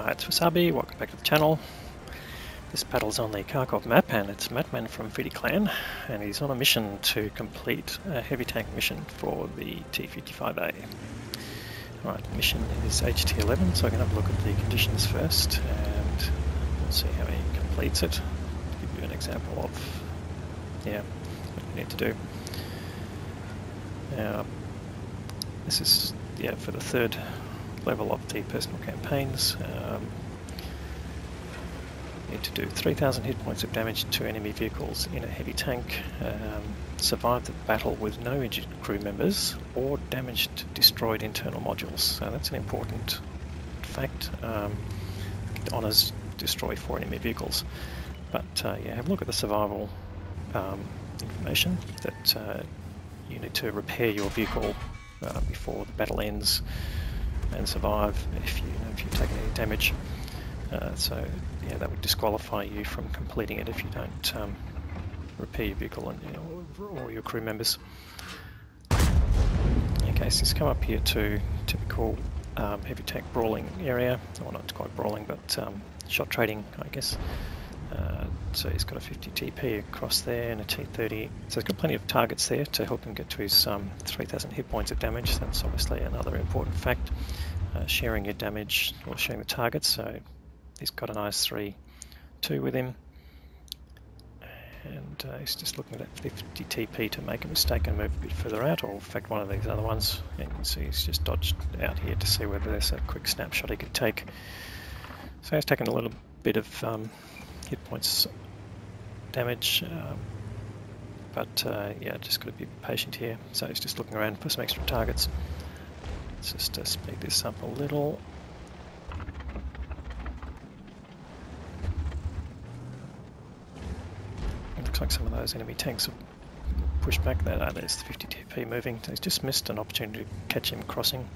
Hi, it's Wasabi, welcome back to the channel. This battle's on the Kharkov matmann. It's matmann from Fidi clan, and he's on a mission to complete a heavy tank mission for the T-55A. Alright, the mission is HT-11, so I can have a look at the conditions first, and we'll see how he completes it. I'll give you an example of, what you need to do. This is, for the third level of the personal campaigns. Need to do 3,000 hit points of damage to enemy vehicles in a heavy tank, survive the battle with no injured crew members or damaged destroyed internal modules. So that's an important fact. Honours destroy 4 enemy vehicles. But have a look at the survival information that you need to repair your vehicle before the battle ends and survive if you've taken any damage. So that would disqualify you from completing it if you don't repair your vehicle and or your crew members. Okay, so let's come up here to typical heavy tank brawling area. Well, not quite brawling, but shot trading, I guess. So he's got a 50 TP across there and a T30. So he's got plenty of targets there to help him get to his 3,000 hit points of damage. That's obviously another important fact. Sharing your damage or sharing the targets. So he's got an IS-3-2 with him. And he's just looking at that 50 TP to make a mistake and move a bit further out, or in fact one of these other ones. And you can see he's just dodged out here to see whether there's a quick snapshot he could take. So he's taken a little bit of hit points damage, just got to be patient here. So he's just looking around for some extra targets. Let's just speed this up a little. It looks like some of those enemy tanks have pushed back. There's the 50 TP moving. So he's just missed an opportunity to catch him crossing.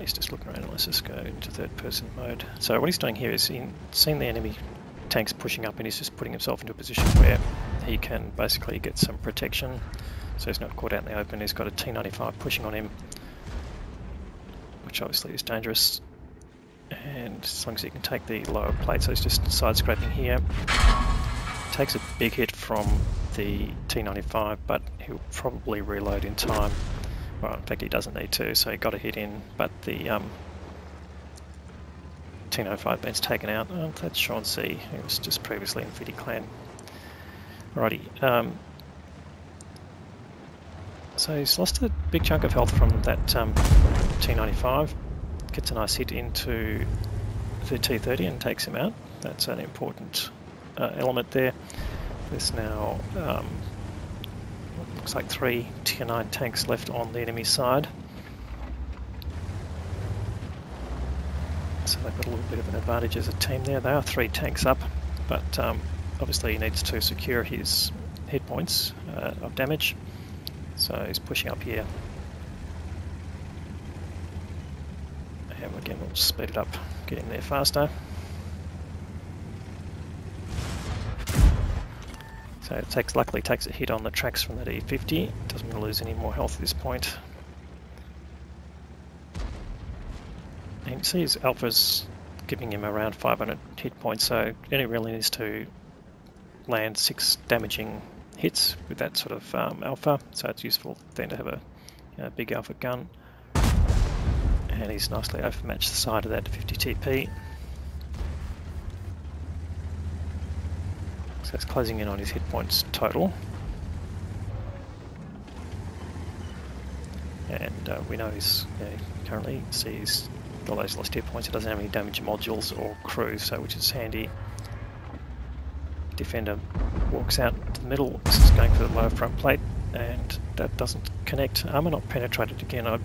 He's just looking around. Let's just go into third person mode. So what he's doing here is he's seen the enemy tanks pushing up and he's just putting himself into a position where he can basically get some protection, so he's not caught out in the open. He's got a T95 pushing on him, which obviously is dangerous, and as long as he can take the lower plate, so he's just side scraping here. Takes a big hit from the T95, but he'll probably reload in time. Well, in fact he doesn't need to, so he got a hit in, but the T95 band's taken out. Oh, that's Sean C, who was just previously in Fidi clan. Alrighty, so he's lost a big chunk of health from that T95, gets a nice hit into the T30 and takes him out. That's an important element there. There's now looks like 3 Tier 9 tanks left on the enemy side. So they've got a little bit of an advantage as a team there. They are 3 tanks up, but obviously he needs to secure his hit points of damage. So he's pushing up here. And again, we'll just speed it up, get in there faster. So it luckily takes a hit on the tracks from that E50. Doesn't want to lose any more health at this point. And you can see his alpha's giving him around 500 hit points, so he only really needs to land 6 damaging hits with that sort of alpha. So it's useful then to have a big alpha gun. And he's nicely overmatched the side of that 50 TP. So it's closing in on his hit points total. And we know he's currently sees all those lost hit points. He doesn't have any damage modules or crew, so which is handy. Defender walks out to the middle. This is going for the lower front plate, and that doesn't connect. Armour not penetrated again. I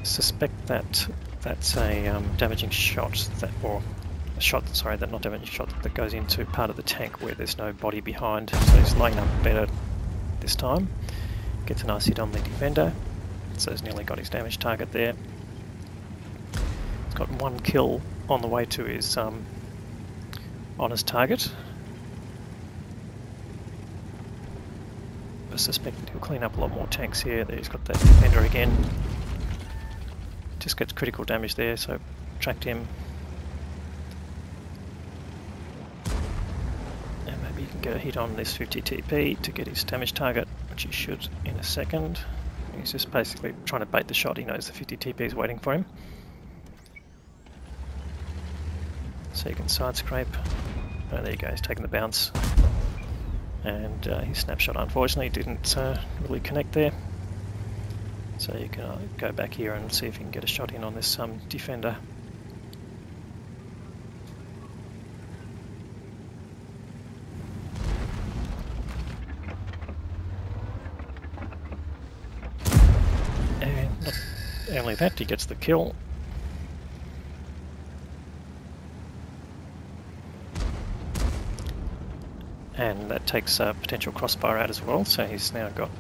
suspect that that's a damaging shot that not damaging shot that goes into part of the tank where there's no body behind. So he's laying up better this time. Gets a nice hit on the defender. So he's nearly got his damage target there. He's got 1 kill on the way to his honours target. have a suspect that he'll clean up a lot more tanks here. There he's got that defender again. Just gets critical damage there, so tracked him. And maybe you can get a hit on this 50 TP to get his damage target, which he should in a second. He's just basically trying to bait the shot. He knows the 50 TP is waiting for him. So you can side scrape. Oh, there you go, he's taking the bounce. And his snapshot unfortunately didn't really connect there. So you can go back here and see if you can get a shot in on this defender. And not only that, he gets the kill. And that takes potential crossfire out as well, so he's now got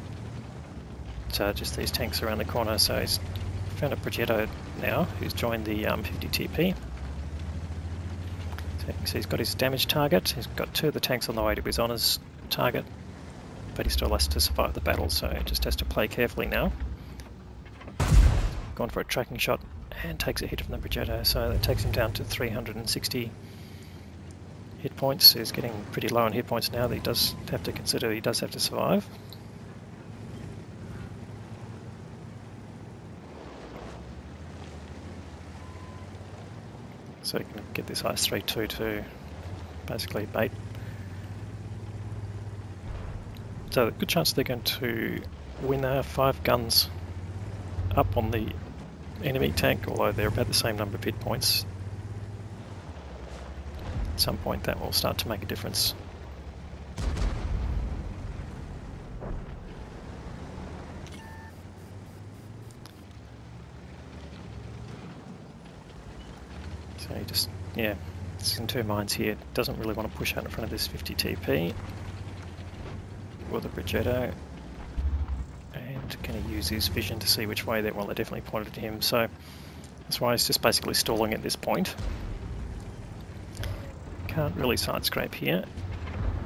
just these tanks around the corner. So he's found a Progetto now who's joined the 50 TP. So you can see he's got his damage target, he's got 2 of the tanks on the way to his honours target, but he still has to survive the battle, so he just has to play carefully now. Gone for a tracking shot and takes a hit from the Progetto, so that takes him down to 360 hit points. He's getting pretty low on hit points now that he does have to consider he does have to survive. So you can get this IS-32 to basically bait. So good chance they're going to win 5 guns up on the enemy tank, although they're about the same number of hit points. At some point that will start to make a difference. So he just, yeah, it's in 2 minds here. Doesn't really want to push out in front of this 50 TP or the Progetto. And can he use his vision to see which way they're, well, they're definitely pointed at him, so that's why he's just basically stalling at this point. Can't really side scrape here,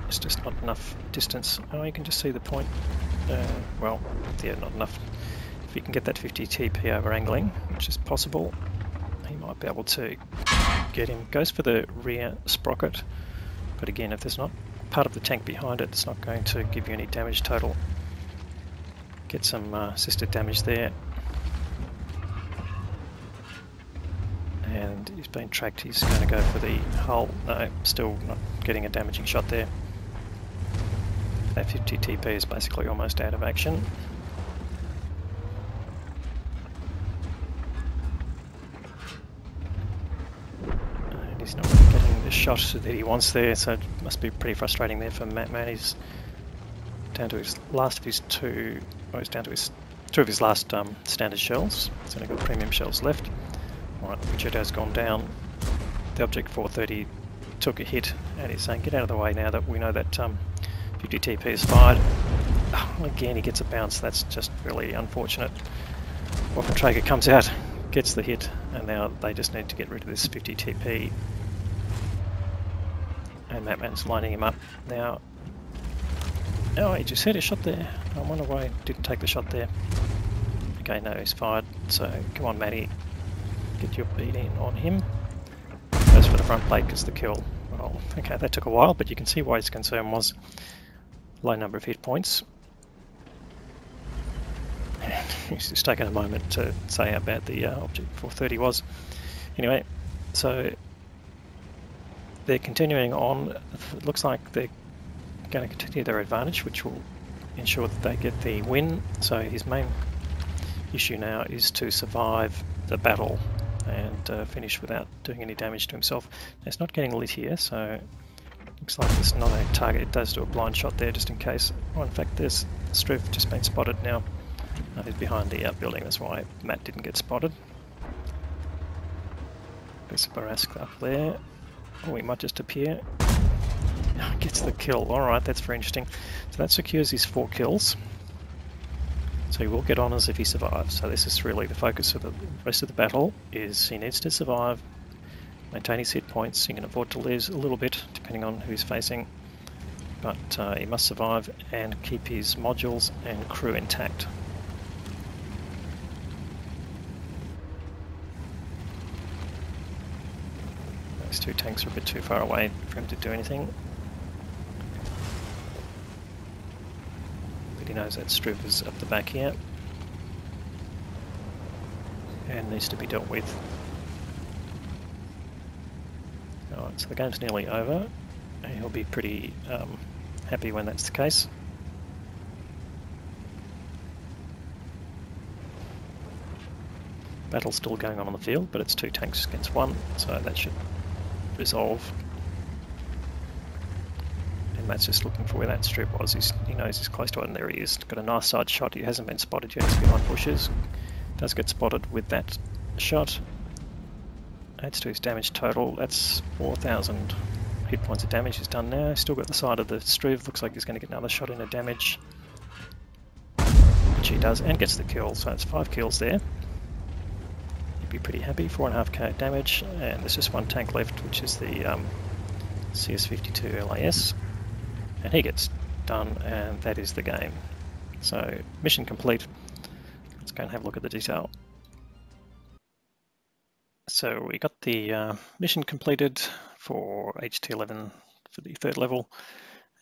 it's just not enough distance. Oh, you can just see the point. Well, yeah, not enough. If you can get that 50 TP over angling, which is possible, he might be able to get him. Goes for the rear sprocket, but again, if there's not part of the tank behind it, it's not going to give you any damage total. Get some assisted damage there. And he's been tracked, he's going to go for the hull. No, still not getting a damaging shot there. That 50 TP is basically almost out of action. And he's not getting the shot that he wants there, so it must be pretty frustrating there for Matman. He's down to his last of his 2, or he's down to his 2 of his last standard shells. He's only got premium shells left. Alright, the Progetto's gone down. The Object 430 took a hit and he's saying, get out of the way now that we know that 50 TP is fired. Oh, again, he gets a bounce. That's just really unfortunate. Waffentrager comes out, gets the hit, and now they just need to get rid of this 50 TP. And Matman's lining him up now. Oh, he just had a shot there. I wonder why he didn't take the shot there. Okay, no, he's fired. So come on, Matty. Get your beat in on him. Goes for the front plate, gets the kill. Well, okay, that took a while, but you can see why his concern was low number of hit points. He's just taken a moment to say how bad the Object 430 was. Anyway, so they're continuing on. It looks like they're going to continue their advantage, which will ensure that they get the win. So his main issue now is to survive the battle and finish without doing any damage to himself. It's not getting lit here, so looks like it's not a target. It does do a blind shot there just in case. Oh, in fact, there's Struve just been spotted now. He's behind the outbuilding, that's why Matt didn't get spotted. There's a Barask up there. Oh, he might just appear. Gets the kill. Alright, that's very interesting. So that secures his 4 kills. So he will get honours if he survives. So this is really the focus of the rest of the battle, is he needs to survive, maintain his hit points. He can afford to lose a little bit depending on who he's facing. but he must survive and keep his modules and crew intact. Those two tanks are a bit too far away for him to do anything. But he knows that Struve is up the back here and needs to be dealt with. Alright, so the game's nearly over. And he'll be pretty happy when that's the case. Battle's still going on the field, but it's 2 tanks against 1, so that should resolve. And Matt's just looking for where that Struve was. He knows he's close to it, and there he is. Got a nice side shot. He hasn't been spotted yet. He's behind bushes. Does get spotted with that shot. Adds to his damage total. That's 4,000 hit points of damage he's done now. Still got the side of the Struve. Looks like he's going to get another shot in a damage, which he does, and gets the kill. So it's 5 kills there. He'd be pretty happy. 4.5k damage, and there's just 1 tank left, which is the CS52 LAS, and he gets done, and that is the game. So mission complete. Let's go and have a look at the detail. So we got the mission completed for HT-11 for the 3rd level.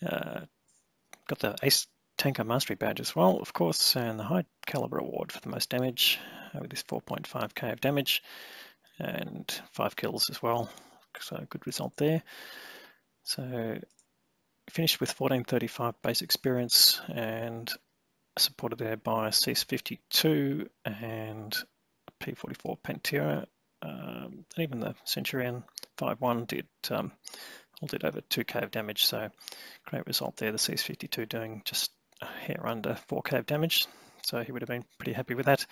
Got the Ace Tanker Mastery badge as well, of course, and the High Caliber Award for the most damage with this 4.5k of damage and 5 kills as well. So good result there. So finished with 1435 base experience and supported there by CS52 and P44 Pantera. Even the Centurion 5.1 did all did over 2k of damage, so great result there. The CS52 doing just a hair under 4k of damage, so he would have been pretty happy with that.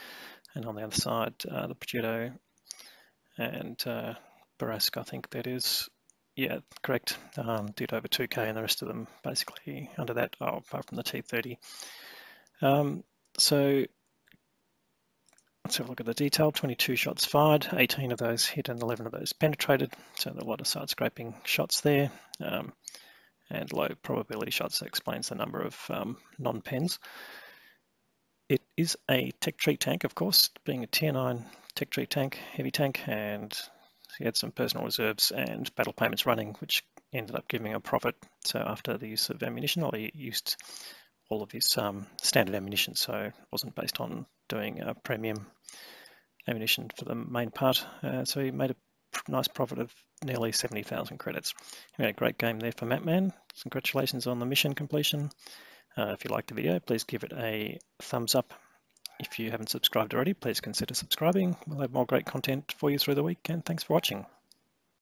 And on the other side, the Progetto and Barask, I think that is, yeah, correct, did over 2k, and the rest of them basically under that, apart from the T30. So let's have a look at the detail. 22 shots fired, 18 of those hit and 11 of those penetrated. So a lot of side scraping shots there, and low probability shots. That explains the number of non-pens. It is a tech tree tank, of course, being a tier 9 tech tree tank, heavy tank, and he had some personal reserves and battle payments running, which ended up giving a profit. So after the use of ammunition, he used all of his standard ammunition, so it wasn't based on doing premium ammunition for the main part. So he made a nice profit of nearly 70,000 credits. He had a great game there for Matman. Congratulations on the mission completion. If you liked the video, please give it a thumbs up. If you haven't subscribed already, please consider subscribing. We'll have more great content for you through the week, and thanks for watching.